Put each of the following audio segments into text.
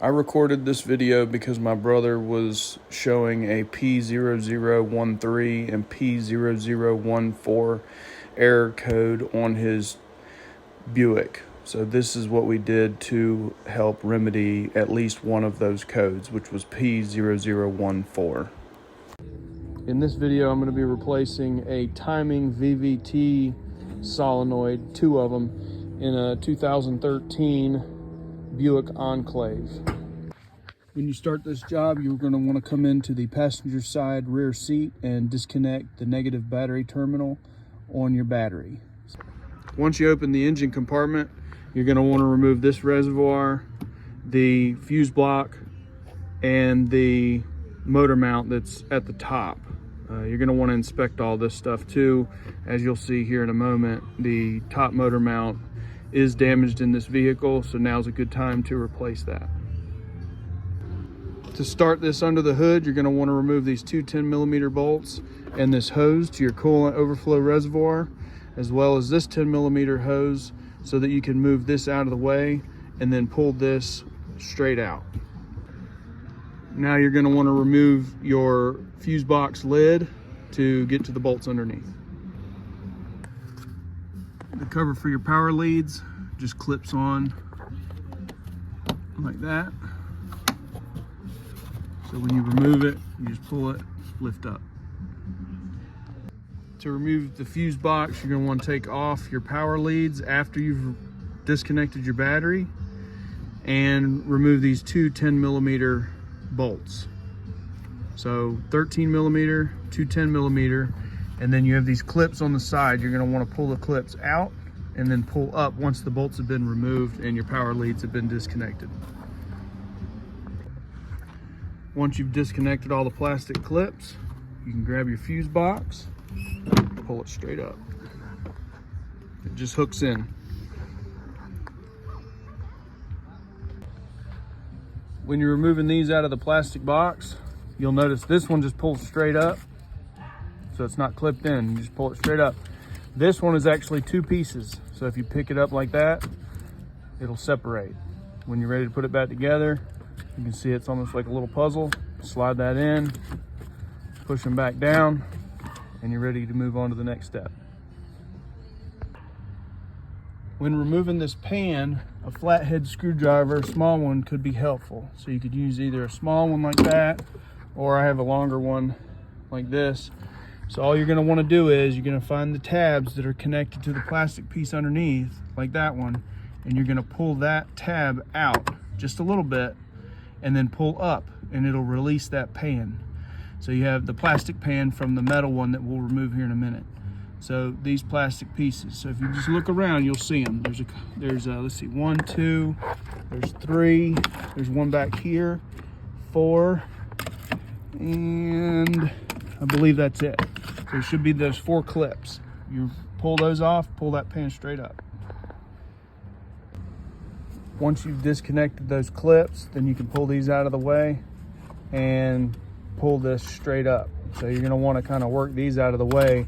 I recorded this video because my brother was showing a P0013 and P0014 error code on his Buick. So this is what we did to help remedy at least one of those codes, which was P0014. In this video, I'm going to be replacing a timing VVT solenoid, two of them, in a 2013 Buick Enclave. When you start this job, you're going to want to come into the passenger side rear seat and disconnect the negative battery terminal on your battery. Once you open the engine compartment, you're going to want to remove this reservoir, the fuse block, and the motor mount that's at the top. You're going to want to inspect all this stuff too. As you'll see here in a moment, the top motor mount is damaged in this vehicle, so now's a good time to replace that. To start this under the hood, you're going to want to remove these two 10mm bolts and this hose to your coolant overflow reservoir, as well as this 10mm hose, so that you can move this out of the way and then pull this straight out. Now you're going to want to remove your fuse box lid to get to the bolts underneath. The cover for your power leads just clips on like that. So when you remove it, you just pull it, lift up. To remove the fuse box, you're going to want to take off your power leads after you've disconnected your battery and remove these two 10mm bolts. So 13mm, two 10mm, and then you have these clips on the side. You're going to want to pull the clips out and then pull up once the bolts have been removed and your power leads have been disconnected. Once you've disconnected all the plastic clips, you can grab your fuse box, pull it straight up. It just hooks in. When you're removing these out of the plastic box, you'll notice this one just pulls straight up, so it's not clipped in. You just pull it straight up. This one is actually two pieces, so if you pick it up like that, it'll separate. When you're ready to put it back together, you can see it's almost like a little puzzle. Slide that in, push them back down, and you're ready to move on to the next step. When removing this pan, a flathead screwdriver, a small one, could be helpful. So you could use either a small one like that, or I have a longer one like this. So all you're going to want to do is you're going to find the tabs that are connected to the plastic piece underneath, like that one, and you're going to pull that tab out just a little bit and then pull up, and it'll release that pan. So you have the plastic pan from the metal one that we'll remove here in a minute. So these plastic pieces. So if you just look around, you'll see them. There's let's see, 1, 2, there's 3, there's one back here, 4, and I believe that's it. So it should be those 4 clips. You pull those off, pull that pan straight up. Once you've disconnected those clips, then you can pull these out of the way and pull this straight up. So you're going to want to kind of work these out of the way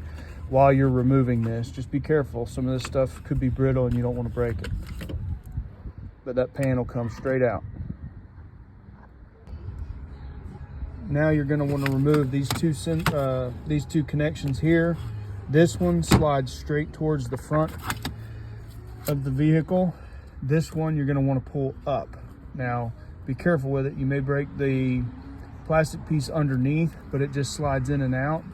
while you're removing this. Just be careful. Some of this stuff could be brittle and you don't want to break it. But that pan will come straight out. Now you're going to want to remove these two connections here. This one slides straight towards the front of the vehicle. This one you're going to want to pull up. Now be careful with it. You may break the plastic piece underneath, but it just slides in and out.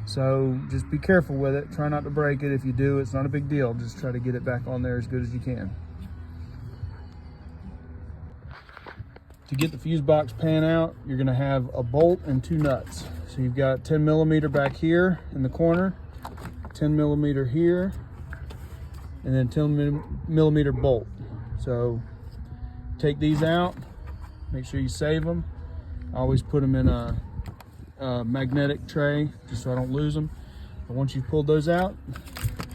So just be careful with it. Try not to break it. If you do, it's not a big deal. Just try to get it back on there as good as you can. To get the fuse box pan out, you're going to have a bolt and 2 nuts. So you've got 10mm back here in the corner, 10mm here, and then 10mm bolt. So take these out, make sure you save them. I always put them in a magnetic tray just so I don't lose them. But once you've pulled those out,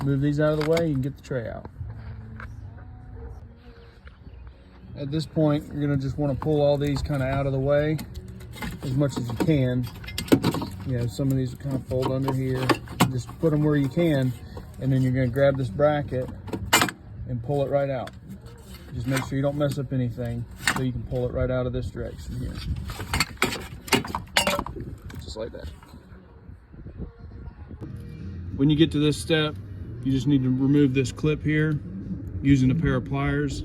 move these out of the way, you can get the tray out. At this point, you're going to just want to pull all these kind of out of the way as much as you can. You know, some of these will kind of fold under here. Just put them where you can, and then you're going to grab this bracket and pull it right out. Just make sure you don't mess up anything, so you can pull it right out of this direction here. Just like that. When you get to this step, you just need to remove this clip here using a pair of pliers.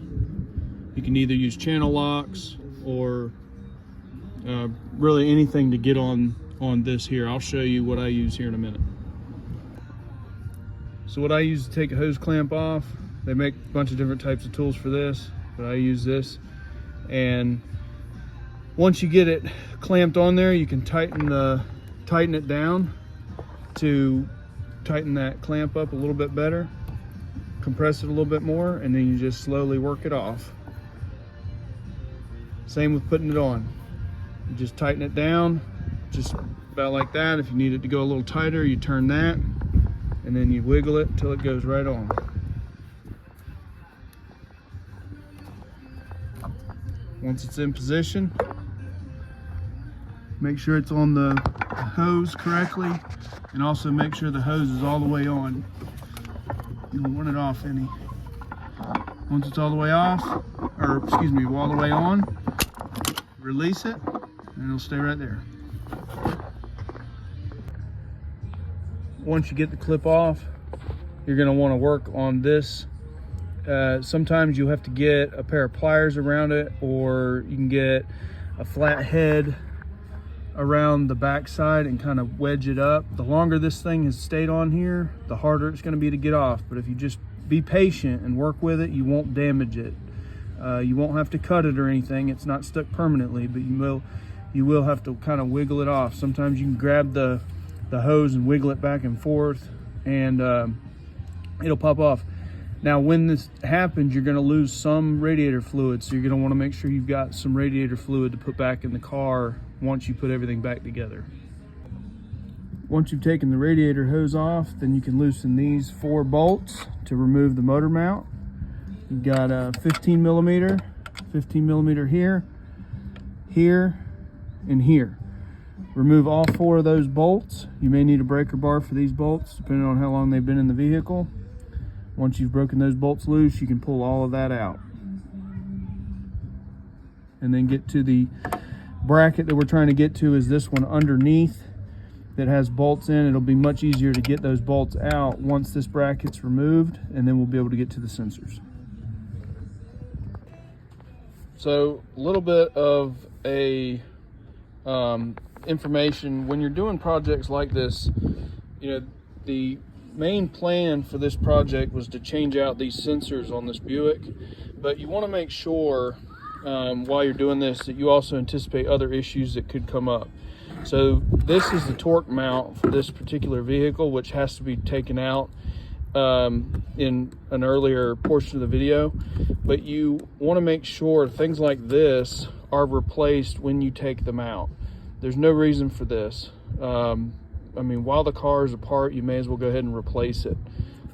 You can either use channel locks or really anything to get on this here. I'll show you what I use here in a minute. So what I use to take a hose clamp off, they make a bunch of different types of tools for this, but I use this. And once you get it clamped on there, you can tighten it down to tighten that clamp up a little bit better, compress it a little bit more, and then you just slowly work it off. Same with putting it on. You just tighten it down, just about like that. If you need it to go a little tighter, you turn that, and then you wiggle it until it goes right on. Once it's in position, make sure it's on the hose correctly, and also make sure the hose is all the way on. You don't want it off any. Once it's all the way off, or excuse me, all the way on, release it, and it'll stay right there. Once you get the clip off, you're going to want to work on this. Sometimes you'll have to get a pair of pliers around it, or you can get a flat head around the back side and kind of wedge it up. The longer this thing has stayed on here, the harder it's going to be to get off. But if you just be patient and work with it, you won't damage it. You won't have to cut it or anything. It's not stuck permanently, but you will have to kind of wiggle it off. Sometimes you can grab the hose and wiggle it back and forth, and it'll pop off. Now, when this happens, you're going to lose some radiator fluid, so you're going to want to make sure you've got some radiator fluid to put back in the car once you put everything back together. Once you've taken the radiator hose off, then you can loosen these 4 bolts to remove the motor mount. You've got a 15 millimeter here, here, and here. Remove all 4 of those bolts. You may need a breaker bar for these bolts, depending on how long they've been in the vehicle. Once you've broken those bolts loose, you can pull all of that out. And then get to the bracket that we're trying to get to, is this one underneath that has bolts in. It'll be much easier to get those bolts out once this bracket's removed, and then we'll be able to get to the sensors. So a little bit of information when you're doing projects like this. The main plan for this project was to change out these sensors on this Buick, but you want to make sure while you're doing this that you also anticipate other issues that could come up. So this is the torque mount for this particular vehicle, which has to be taken out in an earlier portion of the video, but you want to make sure things like this are replaced when you take them out. There's no reason for this. I mean, while the car is apart, you may as well go ahead and replace it.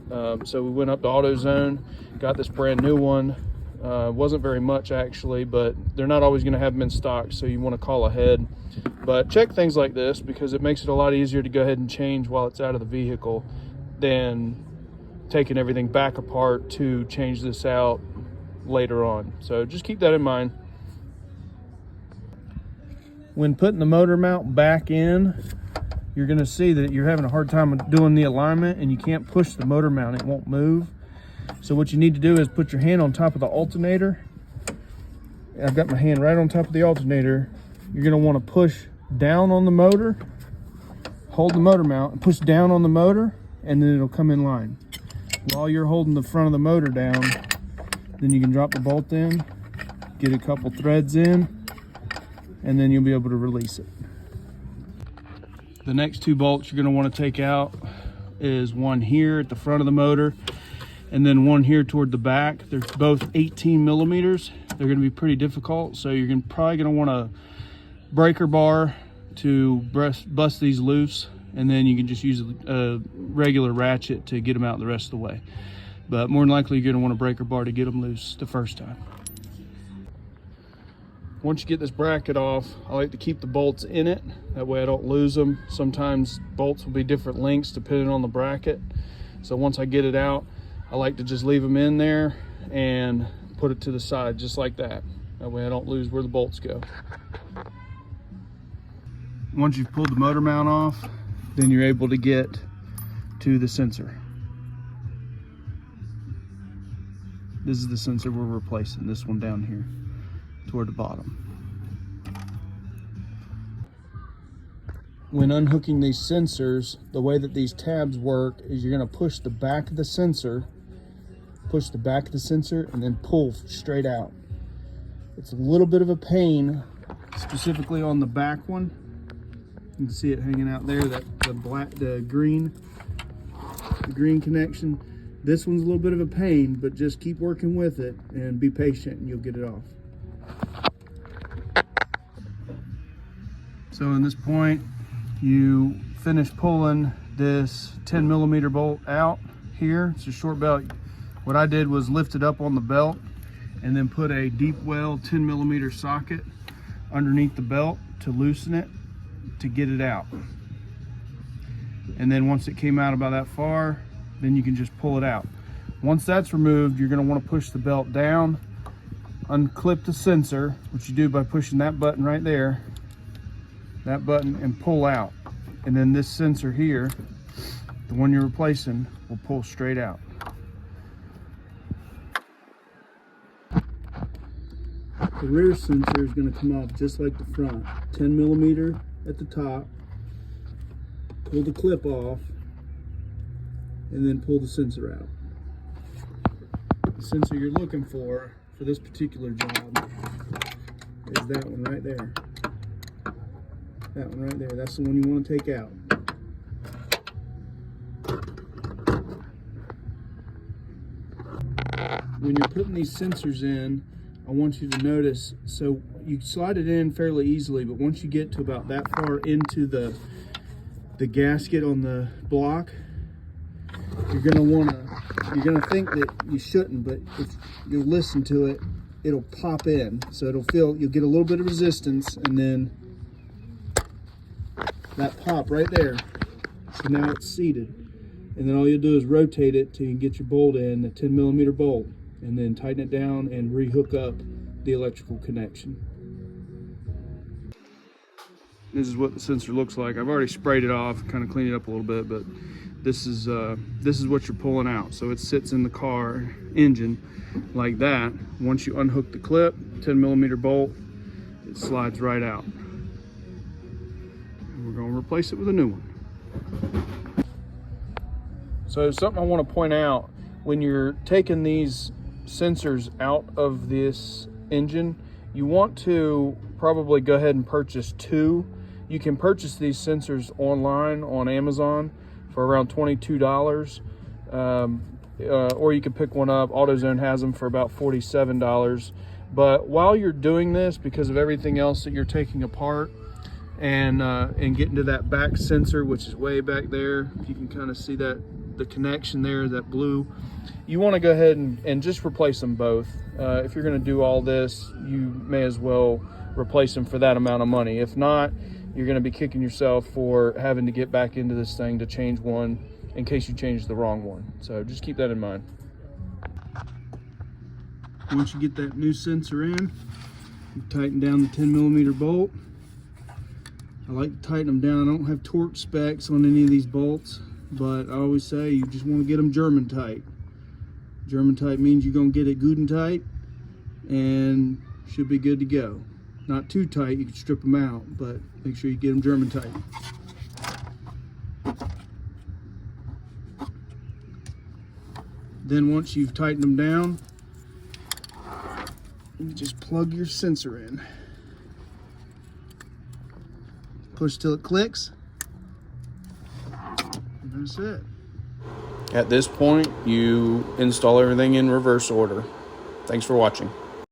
So we went up to AutoZone, got this brand new one. Wasn't very much actually, but they're not always going to have them in stock, so you want to call ahead. But check things like this, because it makes it a lot easier to go ahead and change while it's out of the vehicle than taking everything back apart to change this out later on. So just keep that in mind. When putting the motor mount back in, you're going to see that you're having a hard time doing the alignment, and you can't push the motor mount. It won't move. So what you need to do is put your hand on top of the alternator. I've got my hand right on top of the alternator. You're going to want to push down on the motor, hold the motor mount, and push down on the motor, and then it'll come in line. While you're holding the front of the motor down, then you can drop the bolt in, get a couple threads in, and then you'll be able to release it. The next 2 bolts you're going to want to take out is one here at the front of the motor, and then one here toward the back. They're both 18 millimeters. They're going to be pretty difficult, so you're probably going to want a breaker bar to bust these loose, and then you can just use a regular ratchet to get them out the rest of the way. But more than likely, you're going to want a breaker bar to get them loose the first time. Once you get this bracket off, I like to keep the bolts in it. That way I don't lose them. Sometimes bolts will be different lengths depending on the bracket. So once I get it out, I like to just leave them in there, and put it to the side just like that. That way I don't lose where the bolts go. Once you've pulled the motor mount off, then you're able to get to the sensor. This is the sensor we're replacing, this one down here toward the bottom. When unhooking these sensors, the way that these tabs work is you're going to push the back of the sensor, and then pull straight out. It's a little bit of a pain, specifically on the back one. You can see it hanging out there, the green connection. This one's a little bit of a pain, but just keep working with it and be patient and you'll get it off. So in this point, you finish pulling this 10mm bolt out here. It's a short belt. What I did was lift it up on the belt and then put a deep well 10mm socket underneath the belt to loosen it, to get it out. And then once it came out about that far, then you can just pull it out. Once that's removed, you're going to want to push the belt down, unclip the sensor, which you do by pushing that button right there, that button, and pull out. And then this sensor here, the one you're replacing, will pull straight out. The rear sensor is going to come off just like the front. 10mm at the top, pull the clip off, and then pull the sensor out. The sensor you're looking for this particular job is that one right there. That one right there, that's the one you want to take out. When you're putting these sensors in, I want you to notice, so you slide it in fairly easily, but once you get to about that far into the gasket on the block, you're gonna think that you shouldn't, but if you listen to it, it'll pop in. So you'll get a little bit of resistance, and then that pop right there. So now it's seated. And then all you'll do is rotate it till you get your bolt in, a 10mm bolt, and then tighten it down and re-hook up the electrical connection. This is what the sensor looks like. I've already sprayed it off, kind of cleaned it up a little bit, but this is what you're pulling out. So it sits in the car engine like that. Once you unhook the clip, 10mm bolt, it slides right out. And we're going to replace it with a new one. So something I want to point out, when you're taking these sensors out of this engine, you want to probably go ahead and purchase two. You can purchase these sensors online on Amazon for around $22, or you can pick one up. AutoZone has them for about $47. But while you're doing this, because of everything else that you're taking apart and getting to that back sensor, which is way back there, if you can kind of see that, the connection there, that blue, you want to go ahead and just replace them both. If you're going to do all this, you may as well replace them for that amount of money. If not, you're going to be kicking yourself for having to get back into this thing to change one in case you change the wrong one. So just keep that in mind. Once you get that new sensor in, you tighten down the 10mm bolt. I like to tighten them down. I don't have torque specs on any of these bolts, but I always say you just want to get them German tight. German tight means you're going to get it good and tight and should be good to go. Not too tight, you can strip them out, but make sure you get them German tight. Then once you've tightened them down, you just plug your sensor in. Push till it clicks. And that's it. At this point, you install everything in reverse order. Thanks for watching.